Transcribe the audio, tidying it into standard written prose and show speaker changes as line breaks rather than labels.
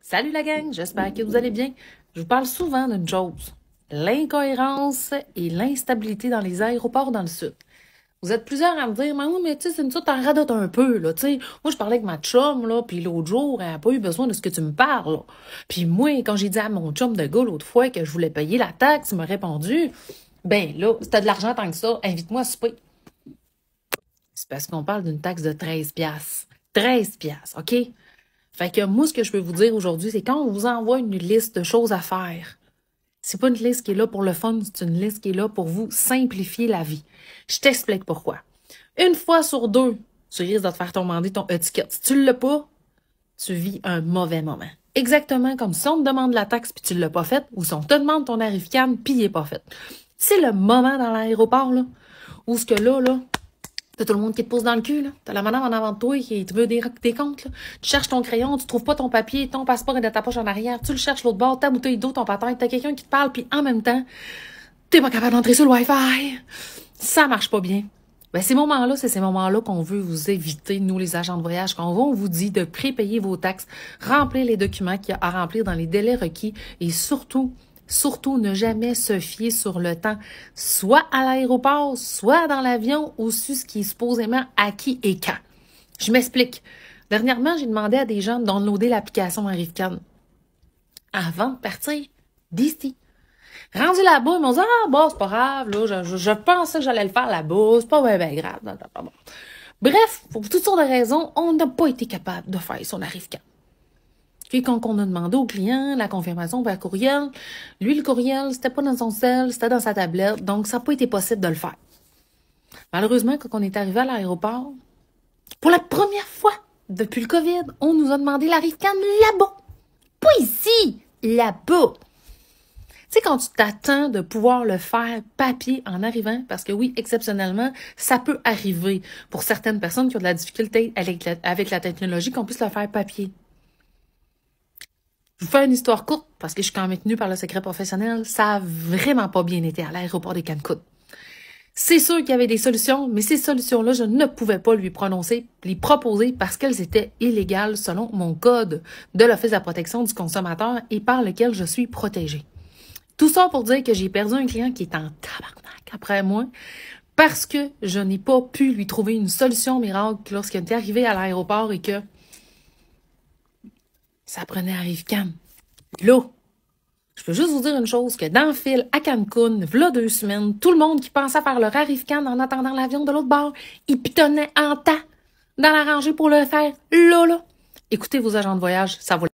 Salut la gang, j'espère que vous allez bien. Je vous parle souvent d'une chose, l'incohérence et l'instabilité dans les aéroports dans le Sud. Vous êtes plusieurs à me dire, mais oui, mais tu sais, c'est une sorte, t'en radotes un peu, là, tu sais. Moi, je parlais avec ma chum, là, puis l'autre jour, elle n'a pas eu besoin de ce que tu me parles, là. Puis moi, quand j'ai dit à mon chum de gars l'autre fois que je voulais payer la taxe, il m'a répondu, ben là, si t'as de l'argent tant que ça, invite-moi à souper. C'est parce qu'on parle d'une taxe de 13 piastres. 13 piastres, OK? Fait que moi, ce que je peux vous dire aujourd'hui, c'est quand on vous envoie une liste de choses à faire, c'est pas une liste qui est là pour le fun, c'est une liste qui est là pour vous simplifier la vie. Je t'explique pourquoi. Une fois sur deux, tu risques de te faire demander ton étiquette. Si tu l'as pas, tu vis un mauvais moment. Exactement comme si on te demande la taxe puis tu l'as pas faite, ou si on te demande ton arrivcan puis il est pas fait. C'est le moment dans l'aéroport, là, où ce que là, t'as tout le monde qui te pousse dans le cul, là. T'as la madame en avant de toi qui te veut des comptes, là. Tu cherches ton crayon, tu trouves pas ton papier, ton passeport est dans ta poche en arrière, tu le cherches l'autre bord, ta bouteille d'eau, ton patin, t'as quelqu'un qui te parle, puis en même temps, t'es pas capable d'entrer sur le Wi-Fi. Ça marche pas bien. Ben, ces moments-là, c'est ces moments-là qu'on veut vous éviter, nous, les agents de voyage, quand on vous dit de prépayer vos taxes, remplir les documents qu'il y a à remplir dans les délais requis et surtout, ne jamais se fier sur le temps, soit à l'aéroport, soit dans l'avion, ou sur ce qui est supposément acquis et quand. Je m'explique. Dernièrement, j'ai demandé à des gens de downloader l'application Arrivcan avant de partir d'ici. Rendu là-bas, ils m'ont dit, ah, bon, c'est pas grave, là, je pensais que j'allais le faire là-bas, c'est pas bien grave. Bon. Bref, pour toutes sortes de raisons, on n'a pas été capable de faire son Arrivcan. Puis quand on a demandé au client la confirmation par courriel, lui, le courriel, c'était pas dans son cell, c'était dans sa tablette, donc ça n'a pas été possible de le faire. Malheureusement, quand on est arrivé à l'aéroport, pour la première fois depuis le COVID, on nous a demandé l'Arrivecan là-bas. Pas ici, là-bas. Tu sais, quand tu t'attends de pouvoir le faire papier en arrivant, parce que oui, exceptionnellement, ça peut arriver pour certaines personnes qui ont de la difficulté avec la technologie qu'on puisse le faire papier. Je vous fais une histoire courte, parce que je suis quand même tenue par le secret professionnel. Ça a vraiment pas bien été à l'aéroport de Cancun. C'est sûr qu'il y avait des solutions, mais ces solutions-là, je ne pouvais pas les proposer parce qu'elles étaient illégales selon mon code de l'Office de la protection du consommateur et par lequel je suis protégée. Tout ça pour dire que j'ai perdu un client qui est en tabarnak après moi parce que je n'ai pas pu lui trouver une solution miracle lorsqu'il était arrivé à l'aéroport et que ça prenait Arrivcan. Là, je peux juste vous dire une chose, que dans le fil à Cancun, v'là 2 semaines, tout le monde qui pensait faire leur Arrivcan en attendant l'avion de l'autre bord, il pitonnait en tas dans la rangée pour le faire. Là. Écoutez vos agents de voyage, ça vaut